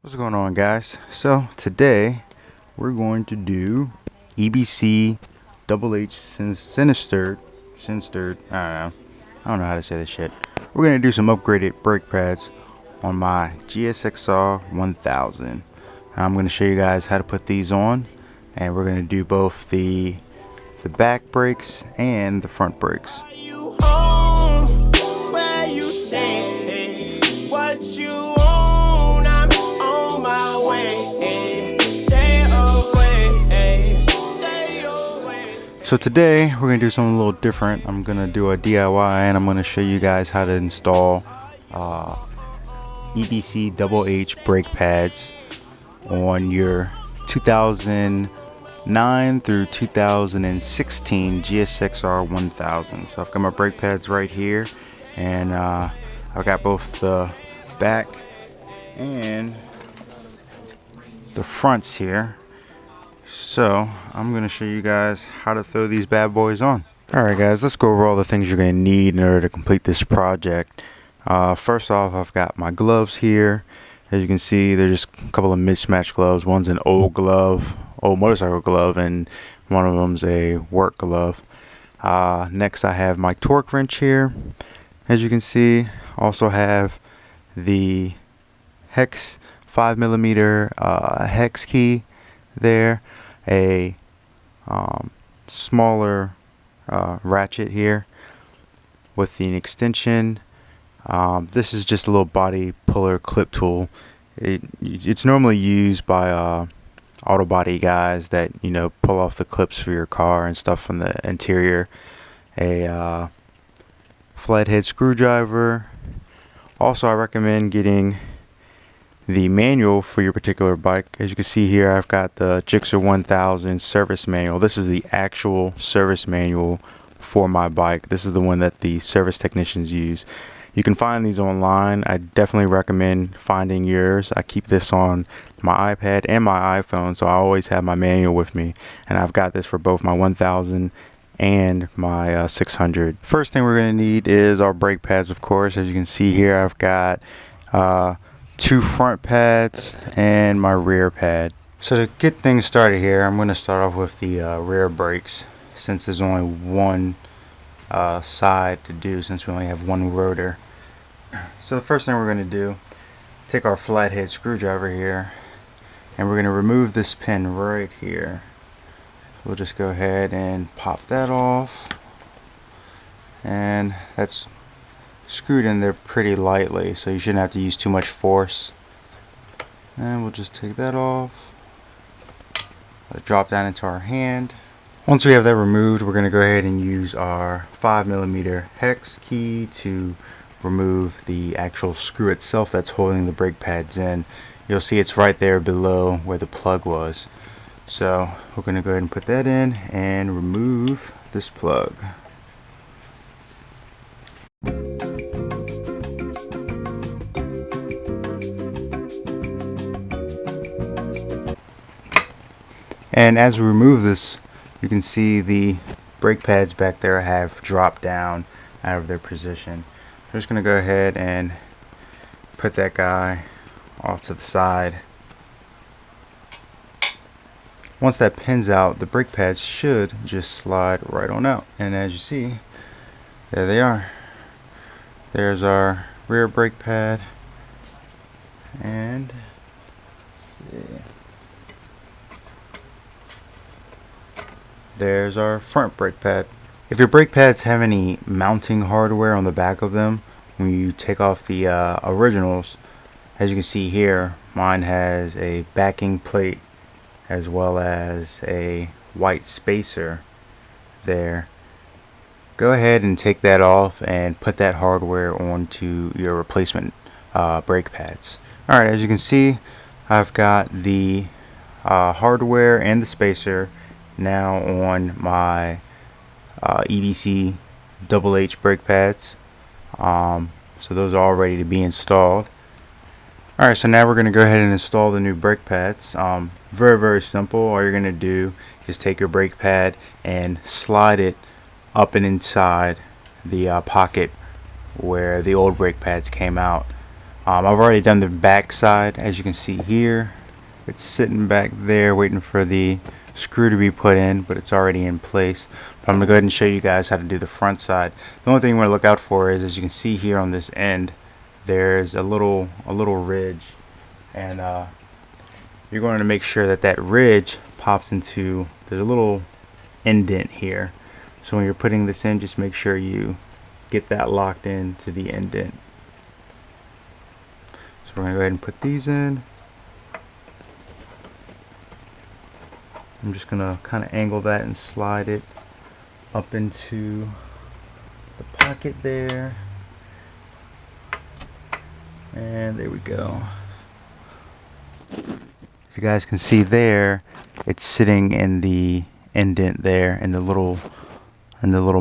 What's going on, guys? So today we're going to do EBC Sinistered. I don't know how to say this shit. We're gonna do some upgraded brake pads on my GSXR 1000. I'm gonna show you guys how to put these on, and we're gonna do both the back brakes and the front brakes. So today we're gonna do something a little different. I'm gonna do a DIY and I'm gonna show you guys how to install EBC brake pads on your 2009 through 2016 GSXR 1000. So I've got my brake pads right here, and I've got both the back and the fronts here. So I'm going to show you guys how to throw these bad boys on. Alright guys, let's go over all the things you're going to need in order to complete this project. First off, I've got my gloves here. As you can see, they're just a couple of mismatched gloves. One's an old motorcycle glove, and one of them's a work glove. Next I have my torque wrench here. As you can see, also have the hex 5mm hex key there, a smaller ratchet here with an extension. This is just a little body puller clip tool. It's normally used by auto body guys that, you know, pull off the clips for your car and stuff from the interior. A flathead screwdriver. Also, I recommend getting the manual for your particular bike. As you can see here, I've got the GSXR 1000 service manual. This is the actual service manual for my bike. This is the one that the service technicians use. You can find these online. I definitely recommend finding yours. I keep this on my iPad and my iPhone, so I always have my manual with me, and I've got this for both my 1000 and my 600. First thing we're going to need is our brake pads, of course. As you can see here, I've got 2 front pads and my rear pad. So to get things started here, I'm going to start off with the rear brakes, since there's only one side to do, since we only have one rotor. So the first thing we're going to do, take our flathead screwdriver here, and we're going to remove this pin right here. We'll just go ahead and pop that off, and that's screwed in there pretty lightly, so you shouldn't have to use too much force. And we'll just take that off, let it drop down into our hand. Once we have that removed, we're going to go ahead and use our 5mm hex key to remove the actual screw itself that's holding the brake pads in. You'll see it's right there below where the plug was. So we're going to go ahead and put that in and remove this plug. And as we remove this, you can see the brake pads back there have dropped down out of their position. I'm just going to go ahead and put that guy off to the side. Once that pin's out, the brake pads should just slide right on out. And as you see, there they are. There's our rear brake pad, and let's see, there's our front brake pad. If your brake pads have any mounting hardware on the back of them, when you take off the originals, as you can see here, mine has a backing plate as well as a white spacer there. Go ahead and take that off and put that hardware onto your replacement brake pads. Alright, as you can see, I've got the hardware and the spacer now on my EBC brake pads. So those are all ready to be installed. Alright, so now we're going to go ahead and install the new brake pads. Very simple. All you're going to do is take your brake pad and slide it up and inside the pocket where the old brake pads came out. I've already done the back side, as you can see here. It's sitting back there waiting for the screw to be put in, but it's already in place. But I'm going to go ahead and show you guys how to do the front side. The only thing we're going to look out for is, as you can see here on this end, there's a little ridge, and you're going to make sure that that ridge pops into, there's a little indent here. So when you're putting this in, just make sure you get that locked into the indent. So we're going to go ahead and put these in. I'm just going to kind of angle that and slide it up into the pocket there. And there we go. If you guys can see there, it's sitting in the indent there, in the little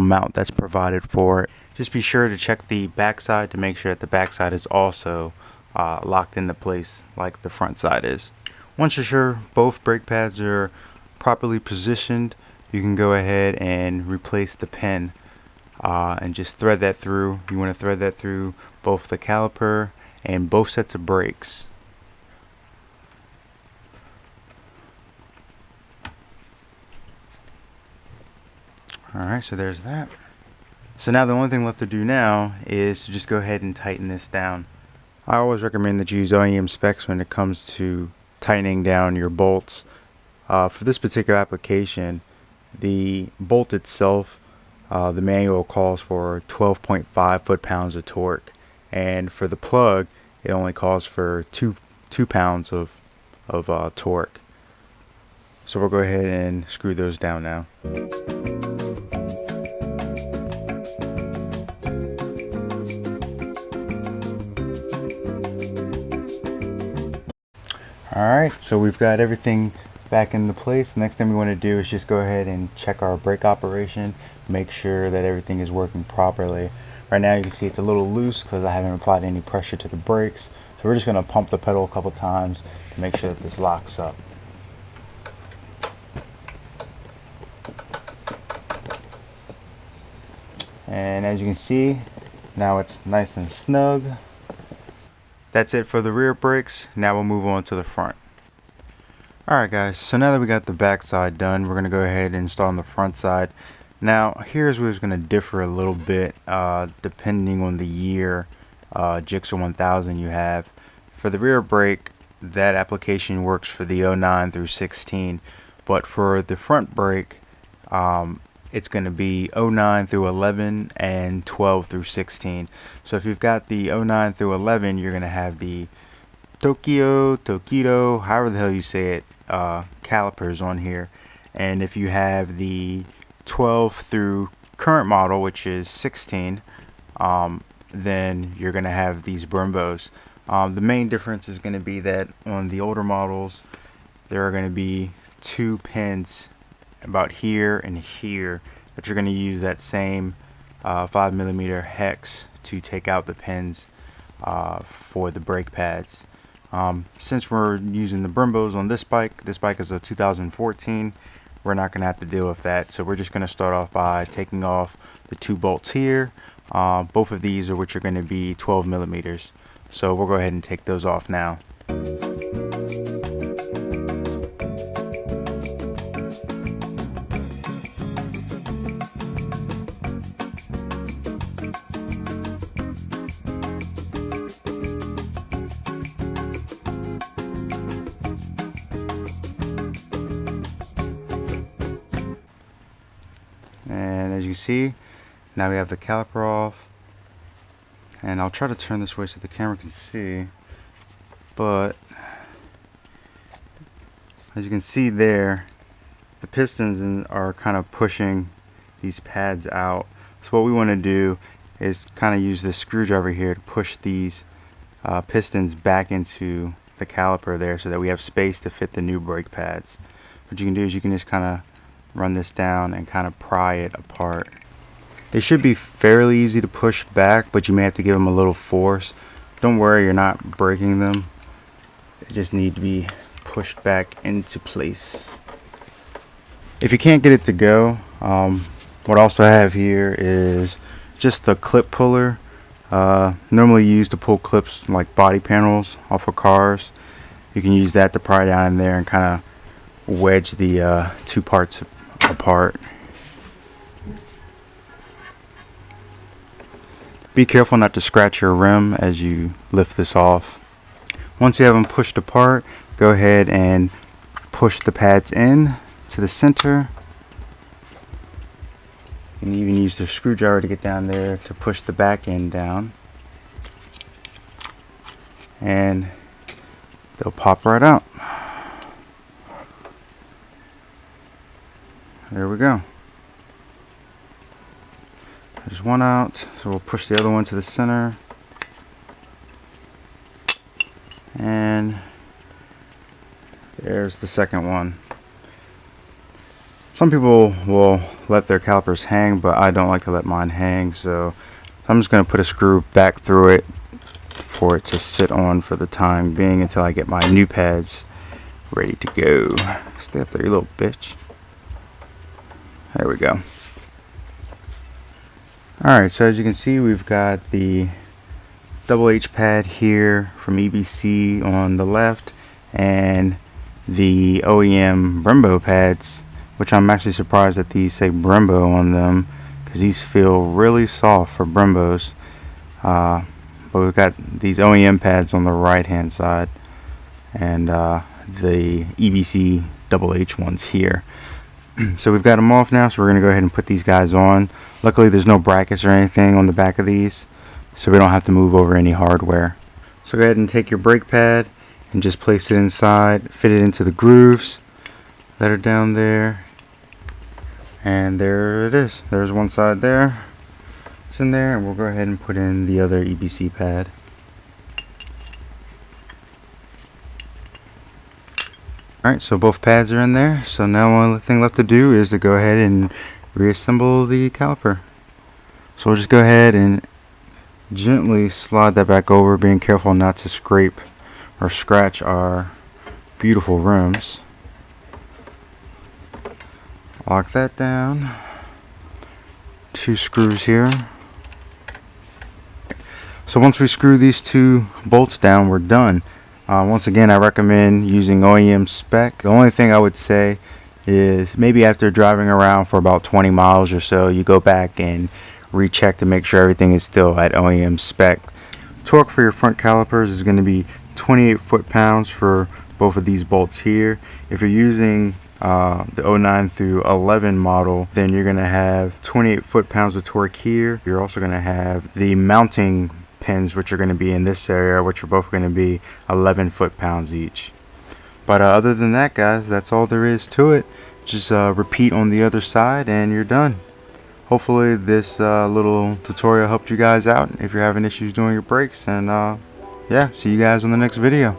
mount that's provided for it. Just be sure to check the back side to make sure that the back side is also locked into place like the front side is. Once you're sure both brake pads are properly positioned, you can go ahead and replace the pin and just thread that through. You want to thread that through both the caliper and both sets of brakes. Alright, so there's that. So now the only thing left to do now is to just go ahead and tighten this down. I always recommend that you use OEM specs when it comes to tightening down your bolts. For this particular application, the bolt itself, the manual calls for 12.5 foot-pounds of torque, and for the plug it only calls for 2 pounds of torque. So we'll go ahead and screw those down now. Alright, so we've got everything back into place. The next thing we want to do is just go ahead and check our brake operation, make sure that everything is working properly. Right now you can see it's a little loose because I haven't applied any pressure to the brakes, so we're just going to pump the pedal a couple times to make sure that this locks up. And as you can see, now it's nice and snug. That's it for the rear brakes. Now we'll move on to the front. Alright guys, so now that we got the back side done, we're going to go ahead and install on the front side. Now here's where it's going to differ a little bit depending on the year GSXR 1000 you have. For the rear brake, that application works for the 09 through 16, but for the front brake, it's going to be 09 through 11 and 12 through 16. So if you've got the 09 through 11, you're going to have the Tokido, however the hell you say it, calipers on here. And if you have the 12 through current model, which is 16, then you're going to have these Brembos. The main difference is going to be that on the older models, there are going to be 2 pins about here and here that you're going to use that same 5mm hex to take out the pins for the brake pads. Since we're using the Brembos on this bike is a 2014, we're not going to have to deal with that. So we're just going to start off by taking off the 2 bolts here. Both of these are which are going to be 12mm. So we'll go ahead and take those off now. And as you see, now we have the caliper off, and I'll try to turn this way so the camera can see, but as you can see there, the pistons are kind of pushing these pads out. So what we want to do is kind of use this screwdriver here to push these pistons back into the caliper there so that we have space to fit the new brake pads. What you can do is you can just kind of run this down and kind of pry it apart. They should be fairly easy to push back, but you may have to give them a little force. Don't worry, you're not breaking them. They just need to be pushed back into place. If you can't get it to go, what I also have here is just the clip puller. Normally used to pull clips like body panels off of cars. You can use that to pry down in there and kind of wedge the two parts apart. Be careful not to scratch your rim as you lift this off. Once you have them pushed apart, go ahead and push the pads in to the center. You can even use the screwdriver to get down there to push the back end down. And they'll pop right out. There we go. There's one out, so we'll push the other one to the center. And there's the second one. Some people will let their calipers hang, but I don't like to let mine hang, so I'm just going to put a screw back through it for it to sit on for the time being until I get my new pads ready to go. Stay up there, you little bitch. There we go. Alright, so as you can see, we've got the double H pad here from EBC on the left and the OEM Brembo pads, which I'm actually surprised that these say Brembo on them because these feel really soft for Brembos. But we've got these OEM pads on the right hand side and the EBC double H ones here. So we've got them off now, so we're going to go ahead and put these guys on. Luckily there's no brackets or anything on the back of these, so we don't have to move over any hardware. So go ahead and take your brake pad and just place it inside, fit it into the grooves that are down there, and there it is. There's one side there, it's in there, and we'll go ahead and put in the other EBC pad. Alright, so both pads are in there, so now the only thing left to do is to go ahead and reassemble the caliper. So we'll just go ahead and gently slide that back over, being careful not to scrape or scratch our beautiful rims. Lock that down. 2 screws here. So once we screw these 2 bolts down, we're done. Once again, I recommend using OEM spec. The only thing I would say is maybe after driving around for about 20 miles or so, you go back and recheck to make sure everything is still at OEM spec. Torque for your front calipers is going to be 28 foot-pounds for both of these bolts here. If you're using the 09 through 11 model, then you're going to have 28 foot-pounds of torque here. You're also going to have the mounting pins, which are going to be in this area, which are both going to be 11 foot-pounds each. But other than that, guys, that's all there is to it. Just repeat on the other side and you're done. Hopefully this little tutorial helped you guys out if you're having issues doing your brakes, and yeah, see you guys on the next video.